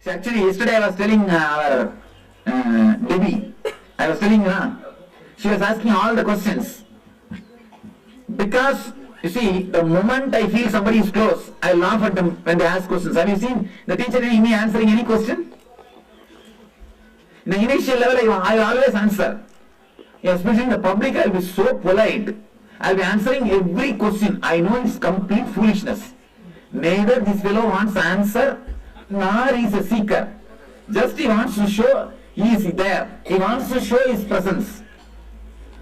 Actually, yesterday I was telling our Debbie, I was telling her, she was asking all the questions. Because, you see, the moment I feel somebody is close, I laugh at them when they ask questions. Have you seen the teacher in me answering any question? In the initial level, I always answer. Especially in the public, I will be so polite. I will be answering every question. I know it's complete foolishness. Neither this fellow wants answer, nor he is a seeker. Just he wants to show he is there. He wants to show his presence.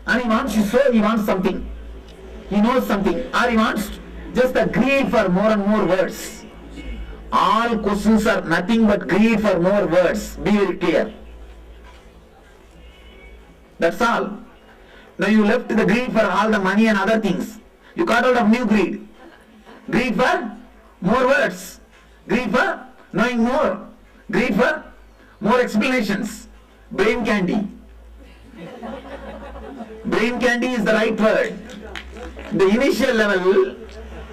And he wants to show he wants something. He knows something. Or he wants just a greed for more and more words. All questions are nothing but greed for more words. Be very clear. That's all. Now you left the greed for all the money and other things. You got out of new greed. Greed for more words. Greed for knowing more. Greed for more explanations. Brain candy. Brain candy is the right word. The initial level,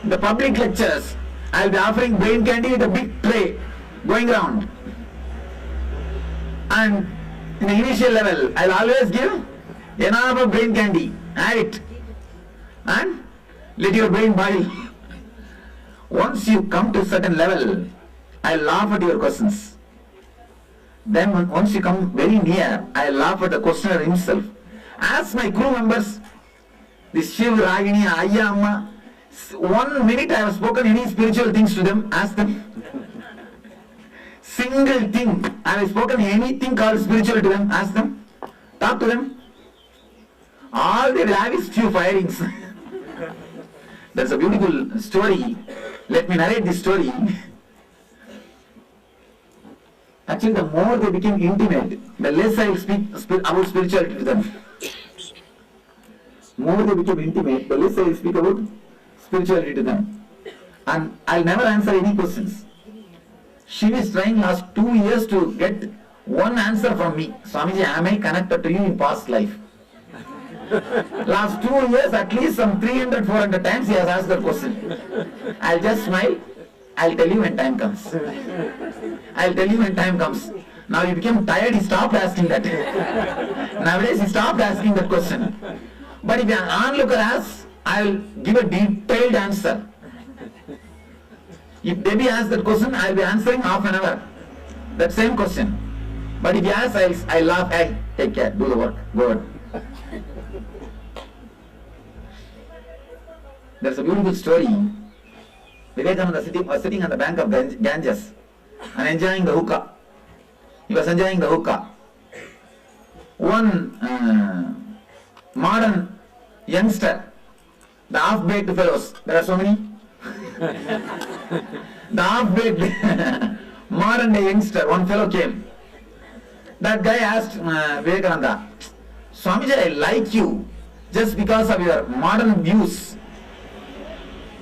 the public lectures, I will be offering brain candy with a big tray going around. And in the initial level, I will always give enough of brain candy. Add it. And let your brain boil. Once you come to a certain level, I laugh at your questions. Then once you come very near, I laugh at the questioner himself. Ask my crew members, this Shiv, Ragini, Ayya Amma, 1 minute I have spoken any spiritual things to them, ask them. Single thing, I have spoken anything called spiritual to them, ask them. Talk to them. All they will have is few firings. That's a beautiful story. Let me narrate this story. Actually, the more they became intimate, the less I will speak about spirituality to them. More they became intimate, the less I will speak about spirituality to them. And I will never answer any questions. She is trying last 2 years to get one answer from me. Swamiji, am I connected to you in past life? Last 2 years, at least some 300, 400 times he has asked that question. I'll just smile. I'll tell you when time comes. I'll tell you when time comes. Now he became tired, he stopped asking that. Nowadays he stopped asking that question. But if an onlooker asks, I'll give a detailed answer. If Debbie asks that question, I'll be answering half an hour. That same question. But if he asks, I'll laugh. Hey, take care, do the work, go on. There's a beautiful story. Vivekananda was sitting on the bank of Ganges and enjoying the hookah. He was enjoying the hookah. One modern youngster, the half-baked fellows, there are so many. The half-baked modern day youngster, one fellow came. That guy asked Vivekananda, Swamiji, I like you just because of your modern views.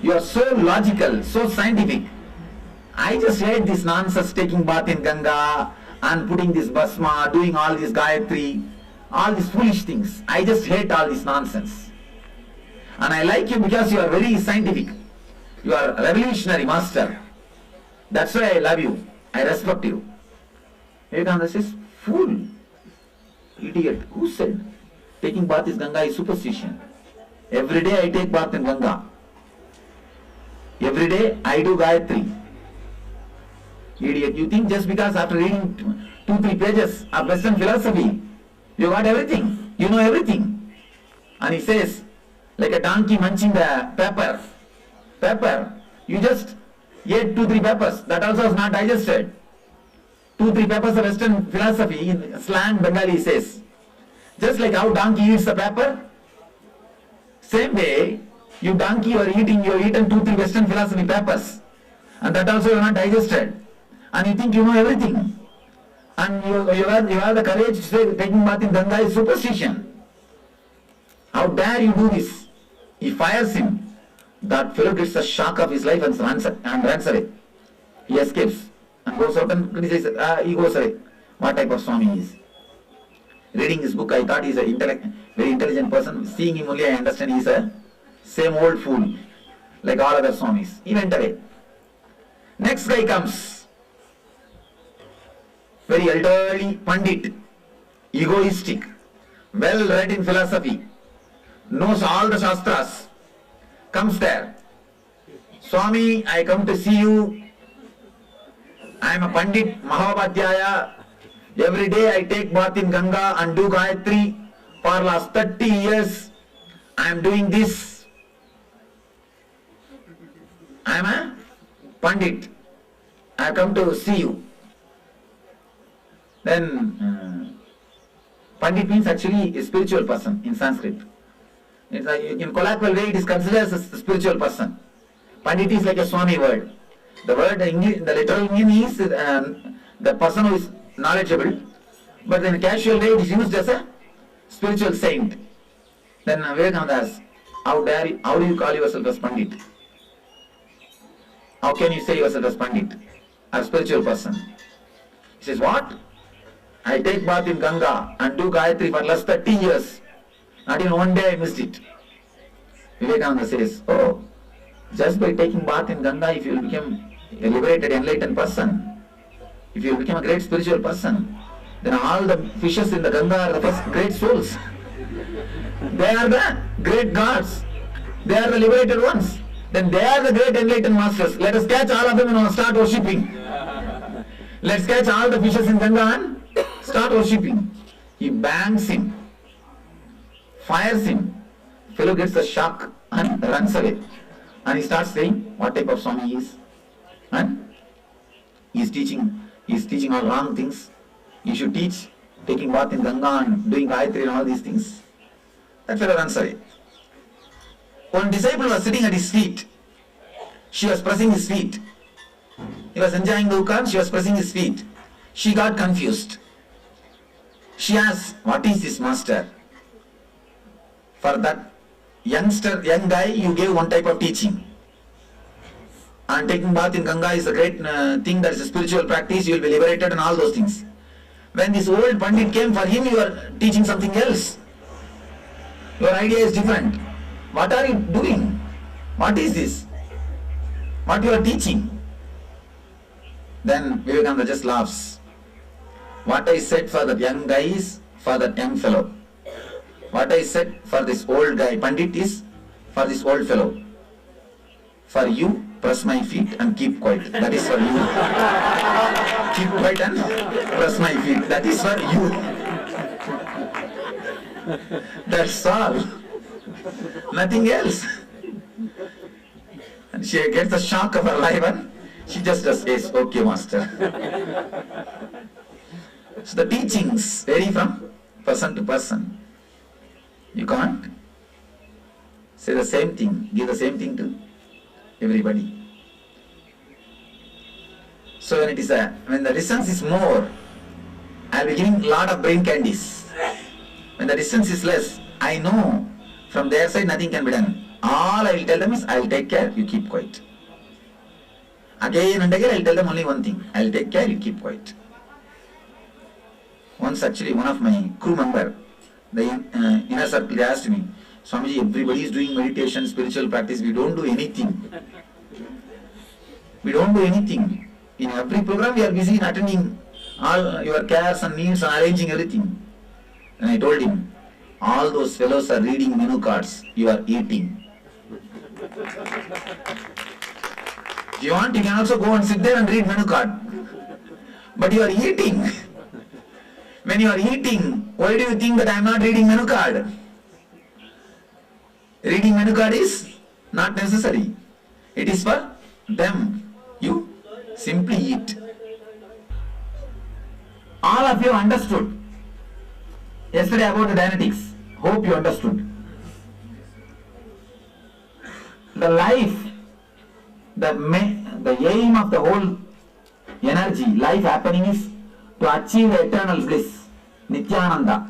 You are so logical, so scientific. I just hate this nonsense, taking bath in Ganga and putting this bhasma, doing all this Gayatri, all these foolish things. I just hate all this nonsense. And I like you because you are very scientific. You are a revolutionary master. That's why I love you. I respect you. Vivekananda says, fool, idiot. Who said taking bath in Ganga is superstition? Every day I take bath in Ganga. Every day I do Gayatri. Idiot, you think just because after reading 2-3 pages of Western philosophy, you got everything, you know everything. And he says, like a donkey munching the pepper, you just ate 2-3 peppers, that also is not digested. 2-3 peppers of Western philosophy, in slang Bengali says, just like how donkey eats the pepper, same way, you donkey, you are eaten 2-3 Western philosophy peppers, and that also you are not digested. And you think you know everything. And you have the courage to say taking bath in Ganga is superstition. How dare you do this? He fires him. That fellow gets a shock of his life and runs away. He escapes and goes out and criticizes. He goes away. What type of Swami he is? Reading his book, I thought he is a very intelligent person. Seeing him only, I understand he is a same old fool, like all other Swamis. He went away. Next guy comes. very elderly Pandit, egoistic, well read in philosophy, knows all the Shastras, comes there. Swami, I come to see you. I am a Pandit, Mahabhadhyaya. Every day I take bath in Ganga and do Gayatri. For last 30 years, I am doing this. I am a Pandit. I have come to see you. Then, Pandit means actually a spiritual person in Sanskrit. In colloquial way, it is considered as a spiritual person. Pandit is like a Swami word. The word, the literal meaning is the person who is knowledgeable, but in a casual way it is used as a spiritual saint. Then Vivekananda asks, how do you call yourself as Pandit? How can you say yourself as Pandit, a spiritual person? He says, what? I take bath in Ganga and do Gayatri for last 30 years. Not even one day I missed it. Vivekananda says, oh, just by taking bath in Ganga, if you will become a liberated, enlightened person, if you will become a great spiritual person, then all the fishes in the Ganga are the first great souls. They are the great gods. They are the liberated ones. Then they are the great enlightened masters. Let us catch all of them and start worshipping. Let's catch all the fishes in Ganga and start worshipping. He bangs him, fires him. Fellow gets a shock and runs away. And he starts saying what type of Swami he is. And he is teaching all wrong things. You should teach taking bath in Ganga and doing Gayatri and all these things. That fellow runs away. One disciple was sitting at his feet. She was pressing his feet. He was enjoying the hookah, she was pressing his feet. She got confused. She asked, what is this master? For that young guy, you gave one type of teaching. And taking bath in Ganga is a great thing, that is a spiritual practice, you will be liberated and all those things. When this old Pandit came, for him you are teaching something else. Your idea is different. What are you doing? What is this? What you are teaching? Then Vivekananda just laughs. What I said for that young guy is for that young fellow. What I said for this old guy, Pandit, is for this old fellow. For you, press my feet and keep quiet. That is for you. Keep quiet and press my feet. That is for you. That's all. Nothing else. And she gets the shock of her life and she just does, yes, okay, master. So the teachings vary from person to person. You can't say the same thing, give the same thing to everybody. So when the distance is more, I'll be giving a lot of brain candies. When the distance is less, I know from their side nothing can be done. All I will tell them is, I will take care, you keep quiet. Again and again I will tell them only one thing, I will take care, you keep quiet. Once actually one of my crew member, the inner circle, they asked me, Swamiji, everybody is doing meditation, spiritual practice, we don't do anything. We don't do anything. In every program we are busy in attending all your cares and needs and arranging everything. And I told him, all those fellows are reading menu cards, you are eating. If you want, you can also go and sit there and read menu card. But you are eating. When you are eating, why do you think that I am not reading menu card? Reading menu card is not necessary. It is for them. You simply eat. All of you understood yesterday about the Dianetics. Hope you understood. The life, the aim of the whole energy, life happening is to achieve eternal bliss, Nityananda.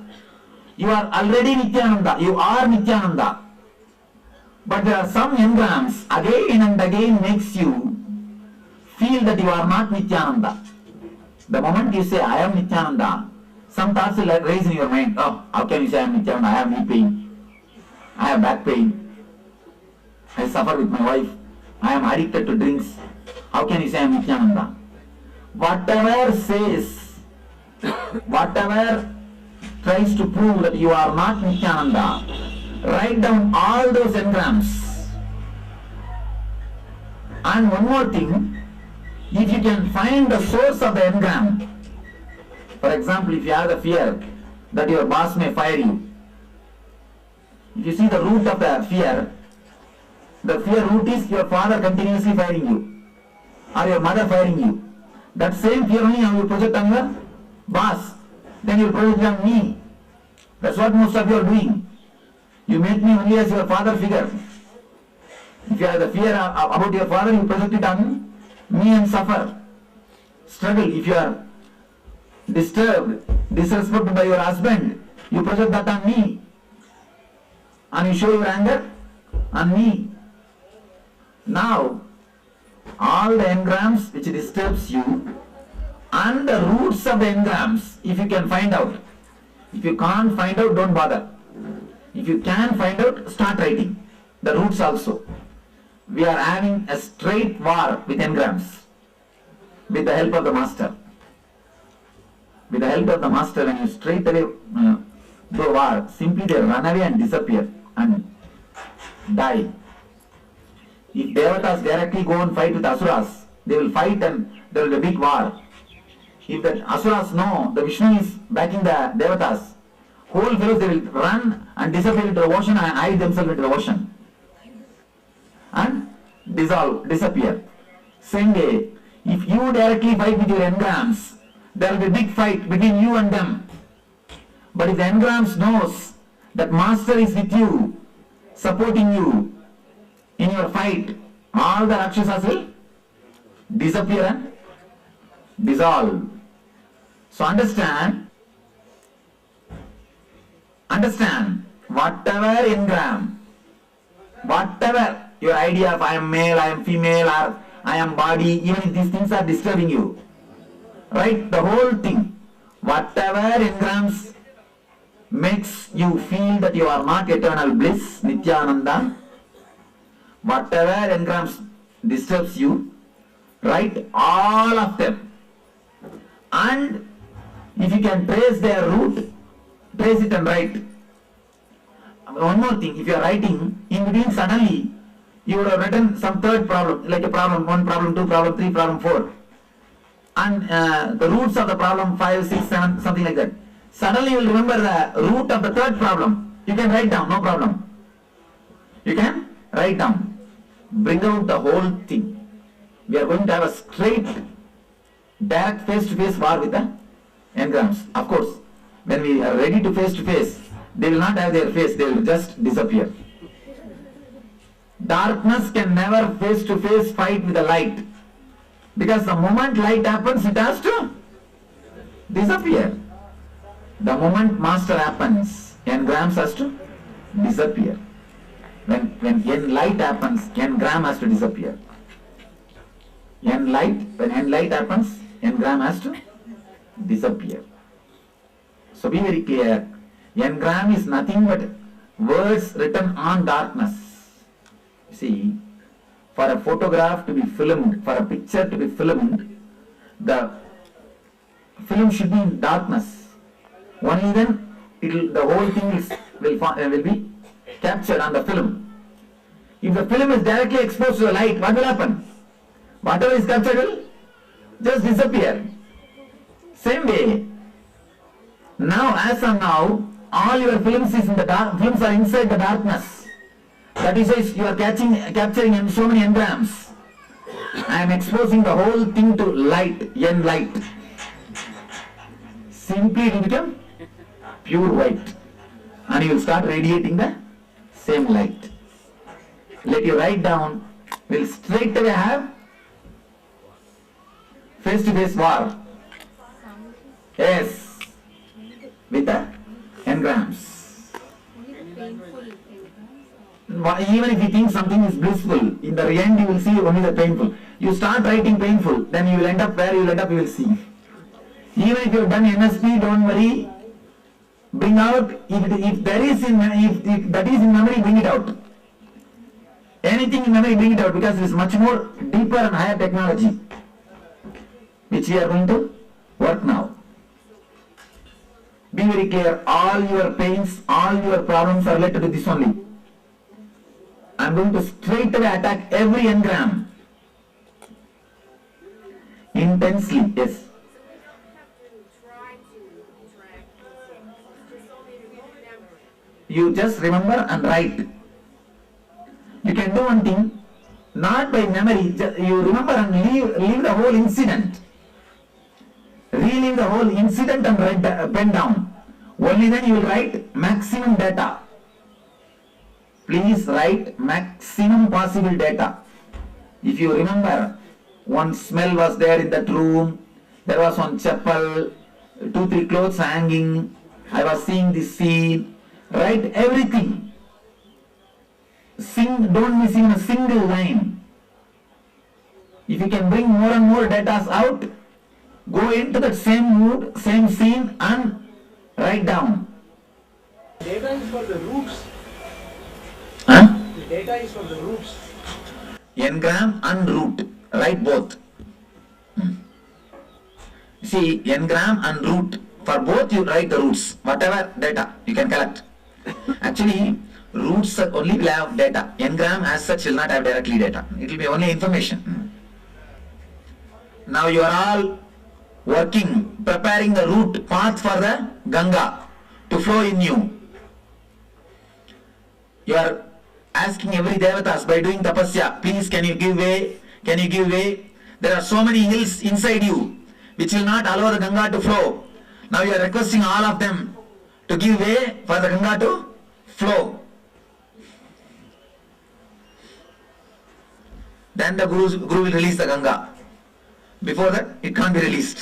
You are already Nityananda, you are Nityananda. But there are some engrams again and again makes you feel that you are not Nityananda. The moment you say, I am Nityananda, some thoughts will raise in your mind. Oh, how can you say I am Nityananda? I have knee pain, I have back pain, I suffer with my wife, I am addicted to drinks. How can you say I am Nityananda? Whatever says Whatever tries to prove that you are not Nityananda, write down all those engrams. And one more thing, if you can find the source of the engram, for example, if you have the fear that your boss may fire you, if you see the root of the fear root is your father continuously firing you, or your mother firing you. That same fear only you project on your boss, then you project on me. That's what most of you are doing. You make me only as your father figure. If you have the fear about your father, you project it on me and suffer, struggle. If you are disturbed, disrespected by your husband, you project that on me, and you show your anger on me. Now, all the engrams which disturbs you and the roots of the engrams, if you can find out. If you can't find out, don't bother. If you can find out, start writing the roots also. We are having a straight war with engrams with the help of the master. With the help of the master, when you straight away do a war, simply they run away and disappear and die. If Devatas directly go and fight with Asuras, they will fight and there will be a big war. If the Asuras know the Vishnu is backing the Devatas, whole fellows they will run and disappear into the ocean and hide themselves into the ocean. And dissolve, disappear. Same way, if you directly fight with your engrams, there will be a big fight between you and them. But if the engrams knows that master is with you, supporting you in your fight, all the Rakshasas will disappear and dissolve. So understand, whatever engram, whatever your idea of I am male, I am female, or I am body, even if these things are disturbing you, right? The whole thing, whatever engrams makes you feel that you are not eternal bliss, Nityananda, whatever engrams disturbs you, write all of them. And if you can trace their root, trace it and write. One more thing, if you are writing, in between suddenly, you would have written some third problem, like a problem 1, problem 2, problem 3, problem 4. And the roots of the problem 5, 6, 7, something like that. Suddenly you will remember the root of the third problem. You can write down, no problem. You can write down. Bring out the whole thing. We are going to have a straight, direct face-to-face war with the engrams. Of course, when we are ready to face-to-face, they will not have their face, they will just disappear. Darkness can never face-to-face fight with the light. Because the moment light happens, it has to disappear. The moment master happens, engrams has to disappear. When light happens, engram has to disappear. When light happens, engram has to disappear. So be very clear. Engram is nothing but words written on darkness. See, for a photograph to be filmed, for a picture to be filmed, the film should be in darkness. Only then the whole thing will be captured on the film. If the film is directly exposed to the light, what will happen? Whatever is captured will just disappear. Same way, now as of now, all your films is in the dark. Films are inside the darkness. That is, you are capturing so many engrams. I am exposing the whole thing to light, light. Simply it will become pure white, and you will start radiating the same light. Let you write down. Will straight away have face-to-face war. Yes, with the engrams. Even if you think something is blissful, in the end you will see only the painful. You start writing painful, then you will end up where you will end up, you will see. Even if you have done NSP, don't worry. Bring out, if that is in memory, bring it out. Anything in memory, bring it out, because it is much more deeper and higher technology, which we are going to work now. Be very clear. All your pains, all your problems are related to this only. I am going to straight away attack every engram. Intensely, yes. You just remember and write. You can do one thing, not by memory, you remember and leave the whole incident. Relive the whole incident and write pen down. Only then you will write maximum data. Please write maximum possible data. If you remember, one smell was there in that room, there was one chapel, 2-3 clothes hanging, I was seeing this scene. Write everything. Don't miss even a single line. If you can bring more and more data out, go into that same mood, same scene and write down. Data is for the roots. Huh? The data is for the roots. Engram and root. Write both. See, engram and root. For both you write the roots. Whatever data you can collect. Actually, roots only will have data. Engram as such will not have directly data. It will be only information. Now you are all working, preparing the route path for the Ganga to flow in you. You are asking every devatas by doing tapasya, please can you give way, can you give way? There are so many hills inside you which will not allow the Ganga to flow. Now you are requesting all of them to give way for the Ganga to flow. Then the Guru will release the Ganga. Before that, it can't be released.